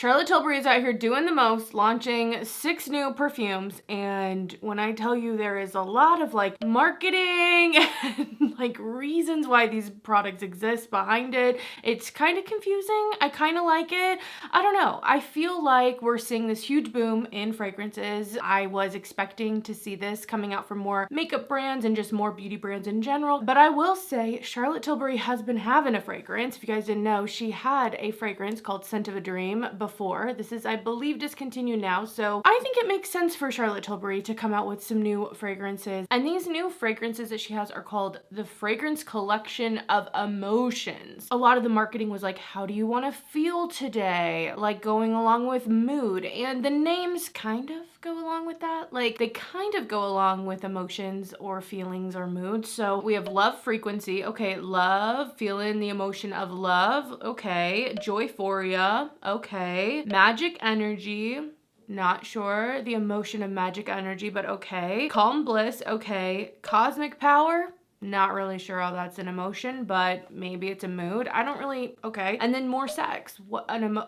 Charlotte Tilbury is out here doing the most, launching 6 new perfumes. And when I tell you there is a lot of like marketing and like reasons why these products exist behind it, it's kind of confusing. I kind of like it. I don't know. I feel like we're seeing this huge boom in fragrances. I was expecting to see this coming out from more makeup brands and just more beauty brands in general. But I will say Charlotte Tilbury has been having a fragrance. If you guys didn't know, she had a fragrance called Scent of a Dream before. This is, I believe, discontinued now. So I think it makes sense for Charlotte Tilbury to come out with some new fragrances. And these new fragrances that she has are called the Fragrance Collection of Emotions. A lot of the marketing was like, how do you want to feel today? Like going along with mood. And the names kind of go along with that. Like they kind of go along with emotions or feelings or moods. So we have love frequency. Okay, love, feeling the emotion of love. Okay, Joyphoria. Okay, magic energy. Not sure the emotion of magic energy, but okay. Calm bliss. Okay, cosmic power. Not really sure how that's an emotion, but maybe it's a mood. I don't really, okay. And then more sex. What an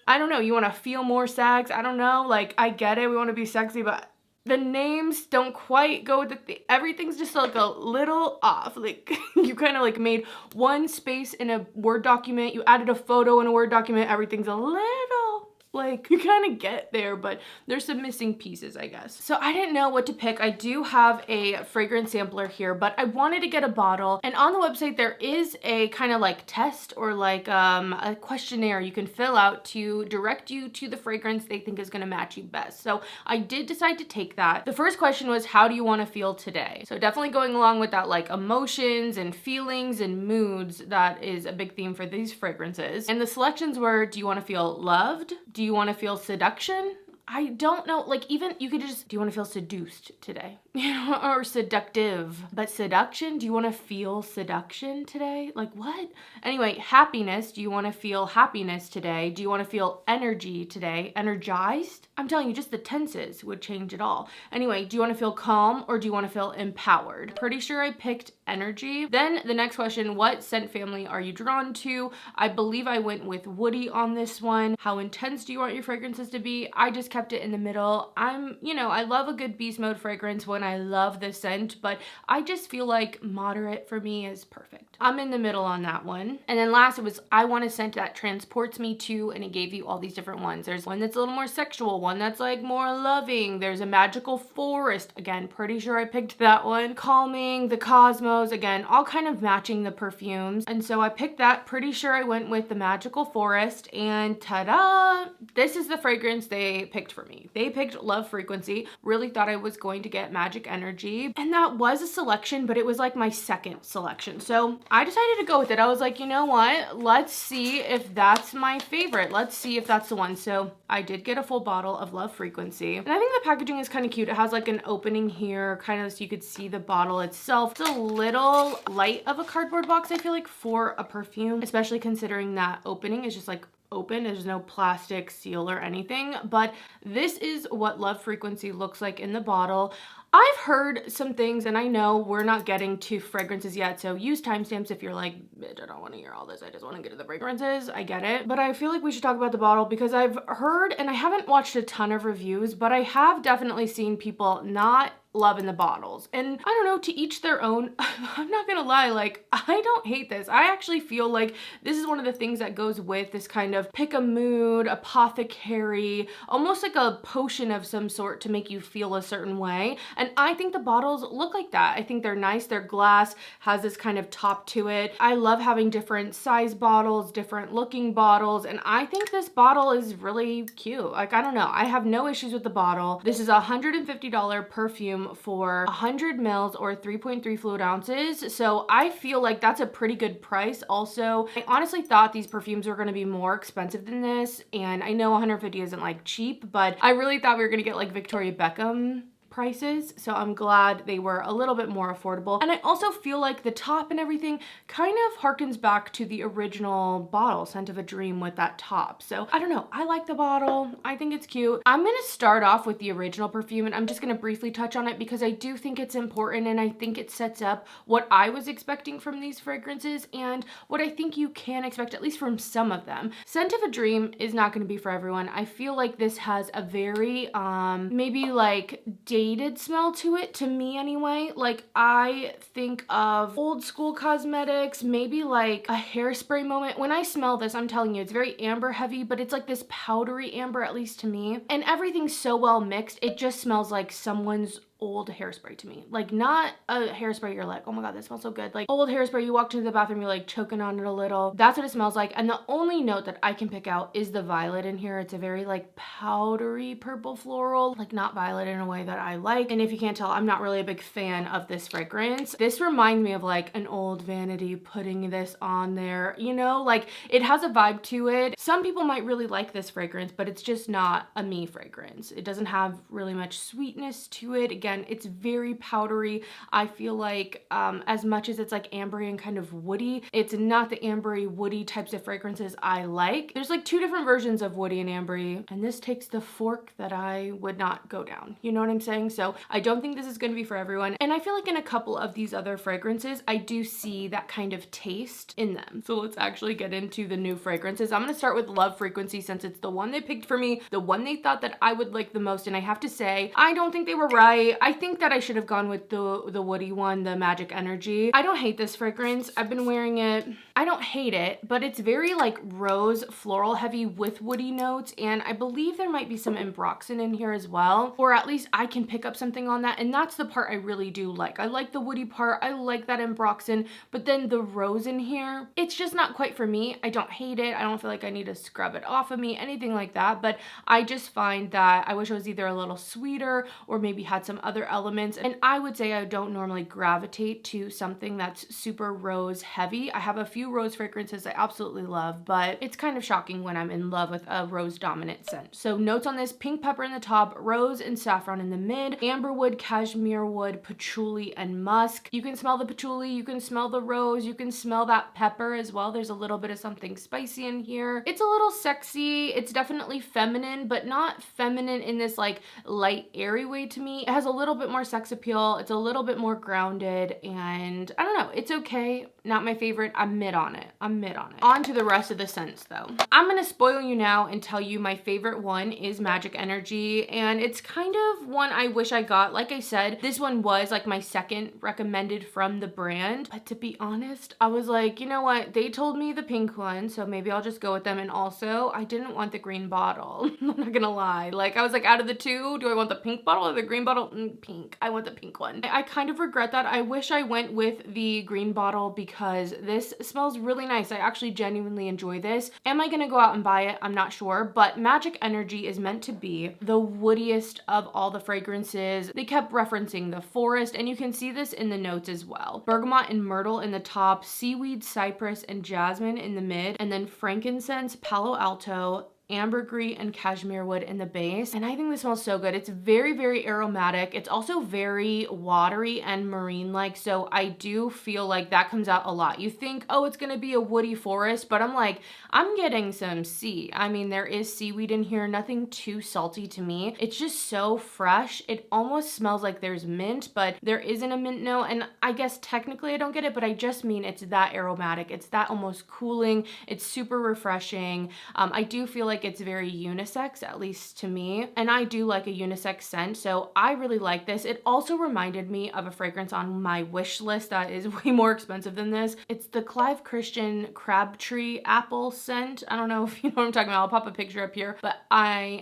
I don't know, you want to feel more sex? I don't know, like, I get it, we want to be sexy, but the names don't quite go with everything's just like a little off. Like, you kind of like made one space in a Word document, you added a photo in a Word document, everything's a little... like, you kind of get there, but there's some missing pieces, I guess. So I didn't know what to pick. I do have a fragrance sampler here, but I wanted to get a bottle. And on the website, there is a kind of like test or like a questionnaire you can fill out to direct you to the fragrance they think is going to match you best. So I did decide to take that. The first question was, how do you want to feel today? So definitely going along with that, like emotions and feelings and moods. That is a big theme for these fragrances. And the selections were, do you want to feel loved? Do you want to feel seduction? I don't know, like even you could just, do you want to feel seduced today? You know, or seductive, but seduction, do you want to feel seduction today? Like what? Anyway, happiness, do you want to feel happiness today? Do you want to feel energy today? Energized? I'm telling you, just the tenses would change it all. Anyway, do you want to feel calm or do you want to feel empowered? Pretty sure I picked energy. Then the next question, what scent family are you drawn to? I believe I went with woody on this one. How intense do you want your fragrances to be? I just kept it in the middle. I love a good beast mode fragrance when I love the scent, but I just feel like moderate for me is perfect. I'm in the middle on that one. And then last, it was, I want a scent that transports me to, and it gave you all these different ones. There's one that's a little more sexual, one that's like more loving. There's a magical forest. Again, pretty sure I picked that one. Calming, the cosmos, again, all kind of matching the perfumes. And so I picked that. Pretty sure I went with the magical forest, and ta-da! This is the fragrance they picked for me. They picked love frequency. Really thought I was going to get magic energy, and that was a selection, but it was like my second selection. So I decided to go with it. I was like, you know what? Let's see if that's my favorite. Let's see if that's the one. So I did get a full bottle of love frequency, and I think the packaging is kind of cute. It has like an opening here, kind of so you could see the bottle itself. It's a little light of a cardboard box, I feel like, for a perfume, especially considering that opening is just like open. There's no plastic seal or anything, but this is what love frequency looks like in the bottle. I've heard some things, and I know we're not getting to fragrances yet, so use timestamps if you're like, bitch, I don't want to hear all this, I just want to get to the fragrances. I get it, but I feel like we should talk about the bottle because I've heard, and I haven't watched a ton of reviews, but I have definitely seen people not loving the bottles. And I don't know, to each their own. I'm not gonna lie, like, I don't hate this. I actually feel like this is one of the things that goes with this kind of pick a mood, apothecary, almost like a potion of some sort to make you feel a certain way. And I think the bottles look like that. I think they're nice. Their glass has this kind of top to it. I love having different size bottles, different looking bottles, and I think this bottle is really cute. Like, I don't know, I have no issues with the bottle. This is a $150 perfume for 100 mils or 3.3 fluid ounces. So I feel like that's a pretty good price. Also, I honestly thought these perfumes were going to be more expensive than this. And I know 150 isn't like cheap, but I really thought we were going to get like Victoria Beckham prices. So I'm glad they were a little bit more affordable. And I also feel like the top and everything kind of harkens back to the original bottle, Scent of a Dream, with that top. So I don't know. I like the bottle. I think it's cute. I'm going to start off with the original perfume, and I'm just going to briefly touch on it because I do think it's important, and I think it sets up what I was expecting from these fragrances and what I think you can expect, at least from some of them. Scent of a Dream is not going to be for everyone. I feel like this has a very maybe like dated smell to it, to me anyway. Like I think of old school cosmetics, maybe like a hairspray moment. When I smell this, I'm telling you, it's very amber heavy, but it's like this powdery amber, at least to me. And everything's so well mixed, it just smells like someone's old hairspray to me. Like not a hairspray you're like, oh my god, that smells so good. Like old hairspray, you walked into the bathroom, you're like choking on it a little. That's what it smells like. And the only note that I can pick out is the violet in here. It's a very like powdery purple floral, like not violet in a way that I like. And if you can't tell, I'm not really a big fan of this fragrance. This reminds me of like an old vanity putting this on there, you know, like it has a vibe to it. Some people might really like this fragrance, but it's just not a me fragrance. It doesn't have really much sweetness to it. Again, it's very powdery. I feel like as much as it's like ambery and kind of woody, it's not the ambery woody types of fragrances I like. There's like two different versions of woody and ambery, and this takes the fork that I would not go down. You know what I'm saying? So I don't think this is going to be for everyone. And I feel like in a couple of these other fragrances, I do see that kind of taste in them. So let's actually get into the new fragrances. I'm going to start with Love Frequency since it's the one they picked for me, the one they thought that I would like the most. And I have to say, I don't think they were right. I think that I should have gone with the woody one, the Magic Energy. I don't hate this fragrance. I've been wearing it. I don't hate it, but it's very like rose floral heavy with woody notes. And I believe there might be some ambroxan in here as well, or at least I can pick up something on that. And that's the part I really do like. I like the woody part. I like that ambroxan, but then the rose in here, it's just not quite for me. I don't hate it. I don't feel like I need to scrub it off of me, anything like that. But I just find that I wish it was either a little sweeter or maybe had some other elements. And I would say I don't normally gravitate to something that's super rose heavy. I have a few rose fragrances I absolutely love, but it's kind of shocking when I'm in love with a rose dominant scent. So notes on this: pink pepper in the top, rose and saffron in the mid, amberwood, cashmere wood, patchouli, and musk. You can smell the patchouli, you can smell the rose, you can smell that pepper as well. There's a little bit of something spicy in here. It's a little sexy. It's definitely feminine, but not feminine in this like light airy way to me. It has a little bit more sex appeal. It's a little bit more grounded, and I don't know, it's okay. Not my favorite. I'm mid on it. On to the rest of the scents though. I'm gonna spoil you now and tell you my favorite one is Magic Energy, and it's kind of one I wish I got. Like I said, this one was like my second recommended from the brand, but to be honest, I was like, you know what? They told me the pink one, so maybe I'll just go with them. And also, I didn't want the green bottle. I'm not gonna lie. Like I was like, out of the two, do I want the pink bottle or the green bottle? Pink. I want the pink one. I kind of regret that. I wish I went with the green bottle because this smells really nice. I actually genuinely enjoy this. Am I gonna go out and buy it? I'm not sure, but Magic Energy is meant to be the woodiest of all the fragrances. They kept referencing the forest, and you can see this in the notes as well. Bergamot and myrtle in the top, seaweed, cypress, and jasmine in the mid, and then frankincense, Palo Alto, ambergris, and cashmere wood in the base. And I think this smells so good. It's very, very aromatic. It's also very watery and marine-like, so I do feel like that comes out a lot. You think, oh, it's gonna be a woody forest, but I'm like, I'm getting some sea. I mean, there is seaweed in here, nothing too salty to me. It's just so fresh. It almost smells like there's mint, but there isn't a mint note, and I guess technically I don't get it, but I just mean it's that aromatic. It's that almost cooling. It's super refreshing. I do feel like it's very unisex, at least to me, and I do like a unisex scent, so I really like this. It also reminded me of a fragrance on my wish list that is way more expensive than this. It's the Clive Christian Crabtree Apple scent. I don't know if you know what I'm talking about. I'll pop a picture up here, but I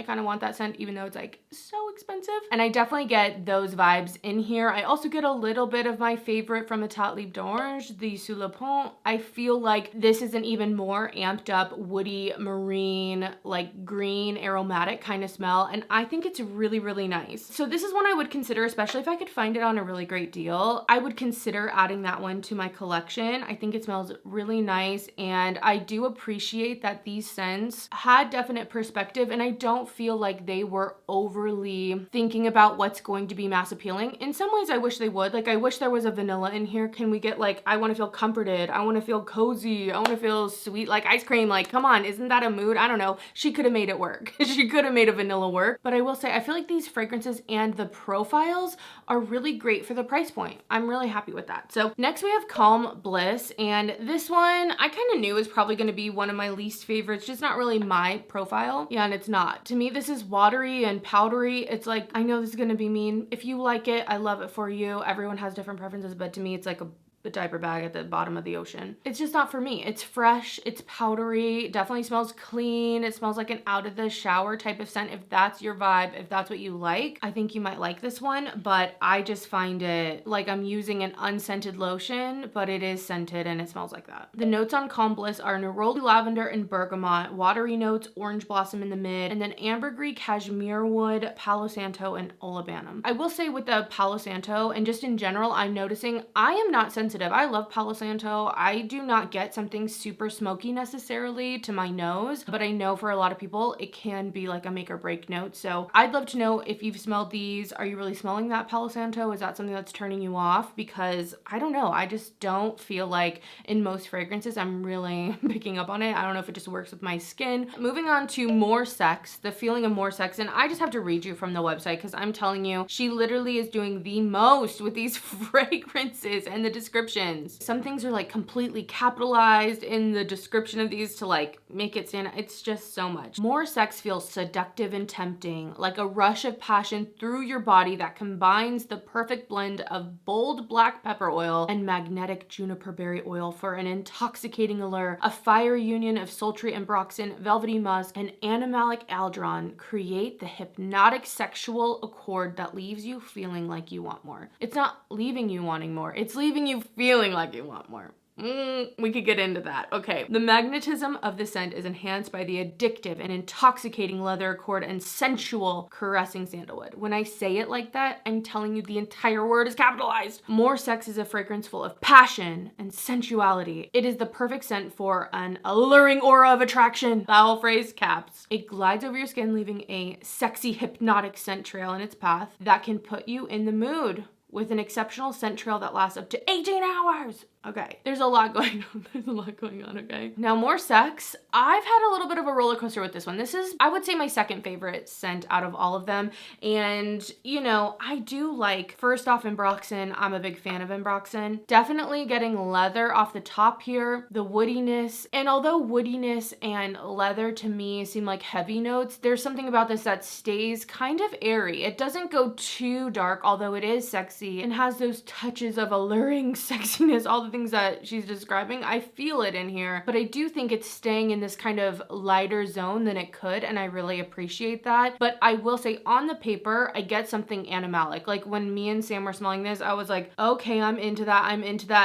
kind of want that scent, even though it's like so expensive. And I definitely get those vibes in here. I also get a little bit of my favorite from Etat Libre d'Orange, the Sous le Pont. I feel like this is an even more amped up woody marine, like green aromatic kind of smell. And I think it's really, really nice. So this is one I would consider, especially if I could find it on a really great deal. I would consider adding that one to my collection. I think it smells really nice. And I do appreciate that these scents had definite perspective, and I don't feel like they were overly thinking about what's going to be mass appealing. In some ways, I wish they would. Like, I wish there was a vanilla in here. Can we get like, I want to feel comforted. I want to feel cozy. I want to feel sweet like ice cream. Like, come on, isn't that a mood? I don't know. She could have made it work. She could have made a vanilla work. But I will say, I feel like these fragrances and the profiles are really great for the price point. I'm really happy with that. So next we have Calm Bliss. And this one I kind of knew was probably going to be one of my least favorites, just not really my profile. Yeah, and it's not. To me, this is watery and powdery. It's like, I know this is going to be mean. If you like it, I love it for you. Everyone has different preferences, but to me, it's like a diaper bag at the bottom of the ocean. It's just not for me. It's fresh, it's powdery, definitely smells clean. It smells like an out of the shower type of scent. If that's your vibe, if that's what you like, I think you might like this one, but I just find it like I'm using an unscented lotion, but it is scented and it smells like that. The notes on Calm Bliss are neroli, lavender, and bergamot, watery notes, orange blossom in the mid, and then ambergris, cashmere wood, palo santo, and olibanum. I will say with the palo santo, and just in general, I'm noticing I am not sensitive. I love Palo Santo. I do not get something super smoky necessarily to my nose, but I know for a lot of people it can be like a make or break note. So I'd love to know if you've smelled these. Are you really smelling that Palo Santo? Is that something that's turning you off? Because I don't know. I just don't feel like in most fragrances I'm really picking up on it. I don't know if it just works with my skin. Moving on to More Sex, the feeling of More Sex. And I just have to read you from the website because I'm telling you, she literally is doing the most with these fragrances and the descriptions. Some things are like completely capitalized in the description of these to like make it stand. It's just so much. More Sex feels seductive and tempting, like a rush of passion through your body that combines the perfect blend of bold black pepper oil and magnetic juniper berry oil for an intoxicating allure. A fire union of sultry ambroxan, velvety musk, and animalic aldron create the hypnotic sexual accord that leaves you feeling like you want more. It's not leaving you wanting more. It's leaving you feeling like you want more. We could get into that. Okay. The magnetism of the scent is enhanced by the addictive and intoxicating leather accord and sensual caressing sandalwood. When I say it like that, I'm telling you the entire word is capitalized. More Sex is a fragrance full of passion and sensuality. It is the perfect scent for an alluring aura of attraction. That whole phrase caps. It glides over your skin, leaving a sexy hypnotic scent trail in its path that can put you in the mood with an exceptional scent trail that lasts up to 18 hours. Okay, there's a lot going on. There's a lot going on, okay? Now, More Sex. I've had a little bit of a roller coaster with this one. This is, I would say, my second favorite scent out of all of them. And, you know, I do like, first off, Ambroxan. I'm a big fan of Ambroxan. Definitely getting leather off the top here, the woodiness. And although woodiness and leather to me seem like heavy notes, there's something about this that stays kind of airy. It doesn't go too dark, although it is sexy and has those touches of alluring sexiness, all the things that she's describing. I feel it in here, but I do think it's staying in this kind of lighter zone than it could, and I really appreciate that. But I will say on the paper, I get something animalic. Like when me and Sam were smelling this, I was like, okay, I'm into that.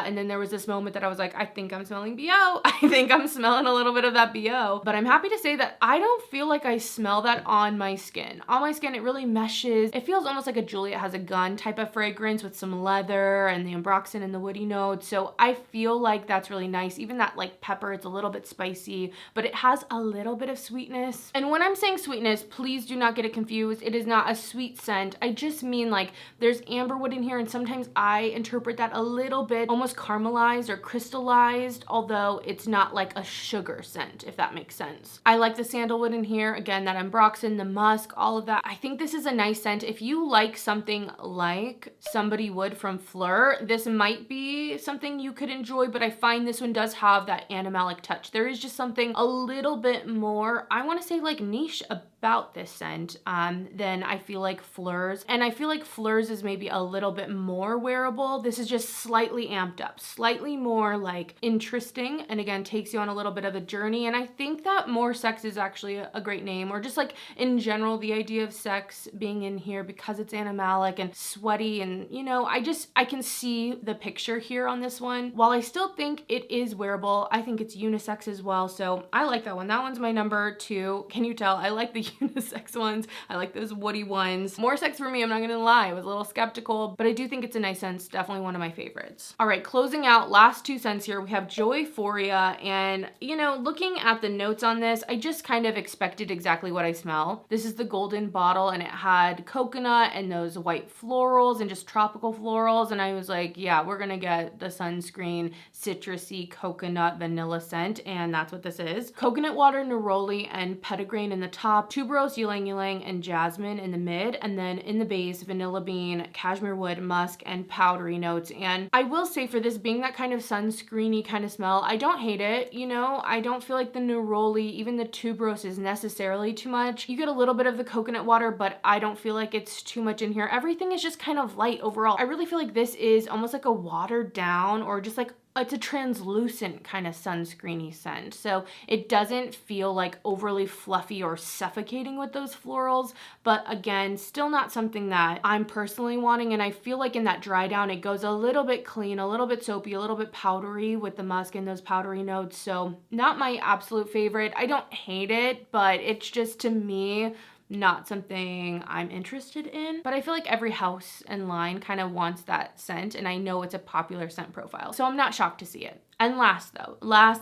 And then there was this moment that I was like, I think I'm smelling BO. I think I'm smelling a little bit of that BO. But I'm happy to say that I don't feel like I smell that on my skin. On my skin, it really meshes. It feels almost like a Juliet Has a Gun type of fragrance with some leather and the Ambroxan and the woody notes. So I feel like that's really nice. Even that like pepper, it's a little bit spicy, but it has a little bit of sweetness. And when I'm saying sweetness, please do not get it confused. It is not a sweet scent. I just mean like there's amberwood in here, and sometimes I interpret that a little bit almost caramelized or crystallized, although it's not like a sugar scent, if that makes sense. I like the sandalwood in here. Again, that Ambroxan, the musk, all of that. I think this is a nice scent. If you like something like Somebody Would from Fleur, this might be something you could enjoy, but I find this one does have that animalic touch. There is just something a little bit more, I want to say like niche about this scent than I feel like Fleur's. And I feel like Fleur's is maybe a little bit more wearable. This is just slightly amped up, slightly more like interesting, and again, takes you on a little bit of a journey. And I think that More Sex is actually a great name, or just like in general, the idea of sex being in here because it's animalic and sweaty, and you know, I can see the picture here on this one. one. While I still think it is wearable, I think it's unisex as well, so I like that one. That one's my number 2. Can you tell? I like the unisex ones. I like those woody ones. More sex for me, I'm not gonna lie. I was a little skeptical, but I do think it's a nice scent. It's definitely one of my favorites. All right, closing out, last 2 scents here. We have Joyphoria, and you know, looking at the notes on this, I just kind of expected exactly what I smell. This is the golden bottle, and it had coconut and those white florals and just tropical florals, and I was like, yeah, we're gonna get the sunscreen citrusy coconut vanilla scent, and that's what this is. Coconut water, neroli, and petitgrain in the top, tuberose, ylang ylang, and jasmine in the mid, and then in the base, vanilla bean, cashmere wood, musk, and powdery notes. And I will say, for this being that kind of sunscreeny kind of smell, I don't hate it. You know, I don't feel like the neroli, even the tuberose, is necessarily too much. You get a little bit of the coconut water, but I don't feel like it's too much in here. Everything is just kind of light overall. I really feel like this is almost like a watered down, or just like it's a translucent kind of sunscreeny scent. So it doesn't feel like overly fluffy or suffocating with those florals, but again, still not something that I'm personally wanting. And I feel like in that dry down, it goes a little bit clean, a little bit soapy, a little bit powdery with the musk and those powdery notes. So not my absolute favorite. I don't hate it, but it's just, to me, not something I'm interested in. But I feel like every house and line kind of wants that scent, and I know it's a popular scent profile, so I'm not shocked to see it. And last,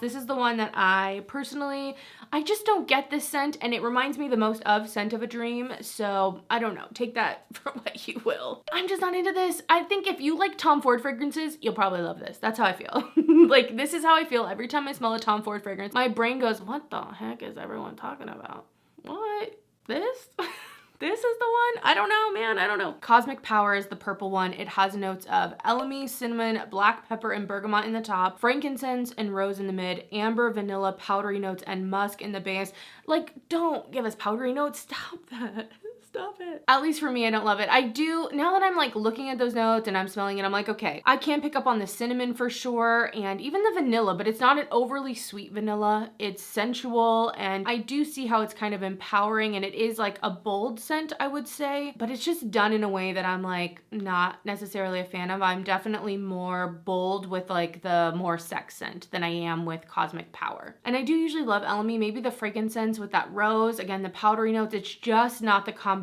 this is the one that I personally, I just don't get this scent, and it reminds me the most of Scent of a Dream, so I don't know, take that for what you will. I'm just not into this. I think if you like Tom Ford fragrances, you'll probably love this. That's how I feel. Like, this is how I feel every time I smell a Tom Ford fragrance. My brain goes, what the heck is everyone talking about? What? This? This is the one? I don't know, man. I don't know. Cosmic Power is the purple one. It has notes of elemi, cinnamon, black pepper, and bergamot in the top, frankincense and rose in the mid, amber, vanilla, powdery notes, and musk in the base. Like, don't give us powdery notes. Stop that. Stop it. At least for me, I don't love it. I do, now that I'm like looking at those notes and I'm smelling it, I'm like, okay, I can pick up on the cinnamon for sure, and even the vanilla, but it's not an overly sweet vanilla. It's sensual, and I do see how it's kind of empowering, and it is like a bold scent, I would say, but it's just done in a way that I'm like not necessarily a fan of. I'm definitely more bold with like the more sex scent than I am with Cosmic Power. And I do usually love elemi, maybe the frankincense with that rose, again, the powdery notes. It's just not the combination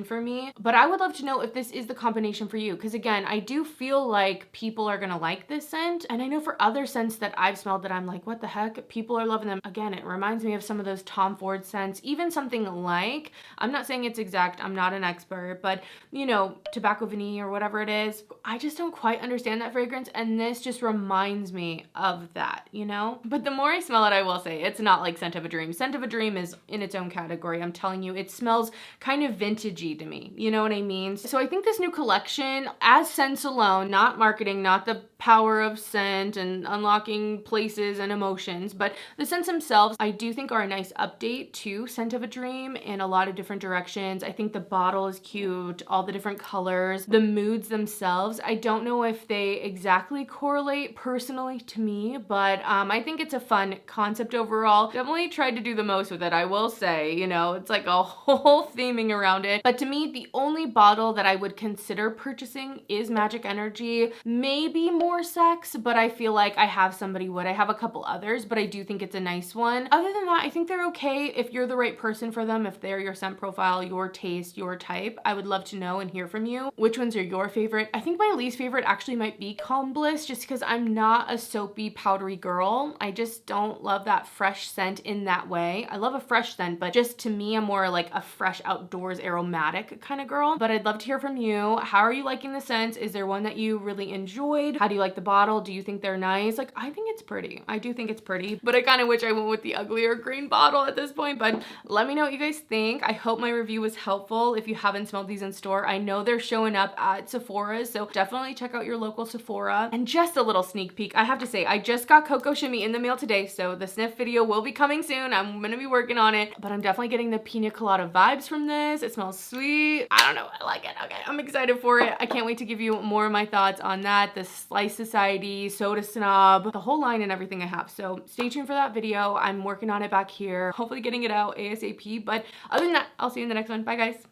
for me, but I would love to know if this is the combination for you, because again, I do feel like people are gonna like this scent, and I know for other scents that I've smelled that I'm like, what the heck, people are loving them. Again, it reminds me of some of those Tom Ford scents, even something like, I'm not saying it's exact, I'm not an expert, but you know, Tobacco Vanille or whatever it is, I just don't quite understand that fragrance, and this just reminds me of that, you know? But the more I smell it, I will say, it's not like Scent of a Dream. Scent of a Dream is in its own category. I'm telling you, it smells kind of vintagey to me, you know what I mean? So I think this new collection, as scents alone, not marketing, not the power of scent and unlocking places and emotions, but the scents themselves, I do think are a nice update to Scent of a Dream in a lot of different directions. I think the bottle is cute, all the different colors, the moods themselves. I don't know if they exactly correlate personally to me, but I think it's a fun concept overall. Definitely tried to do the most with it, I will say, you know, it's like a whole theming around it. But to me, the only bottle that I would consider purchasing is Magic Energy. Maybe more sex, but I feel like I have somebody would. I have a couple others, but I do think it's a nice one. Other than that, I think they're okay if you're the right person for them, if they're your scent profile, your taste, your type. I would love to know and hear from you. Which ones are your favorite? I think my least favorite actually might be Calm Bliss, just because I'm not a soapy, powdery girl. I just don't love that fresh scent in that way. I love a fresh scent, but just to me, I'm more like a fresh outdoors aromatic kind of girl. But I'd love to hear from you. How are you liking the scents? Is there one that you really enjoyed? How do you like the bottle? Do you think they're nice? Like, I think it's pretty. I do think it's pretty, but I kind of wish I went with the uglier green bottle at this point. But let me know what you guys think. I hope my review was helpful. If you haven't smelled these in store, I know they're showing up at Sephora, so definitely check out your local Sephora. And just a little sneak peek, I have to say, I just got Cocoa Shimmy in the mail today, so the sniff video will be coming soon. I'm gonna be working on it, but I'm definitely getting the pina colada vibes from this. It smells sweet. I don't know, I like it. Okay, I'm excited for it. I can't wait to give you more of my thoughts on that, the Slice Society, Soda Snob, the whole line and everything I have. So stay tuned for that video. I'm working on it back here, hopefully getting it out ASAP. But other than that, I'll see you in the next one. Bye guys.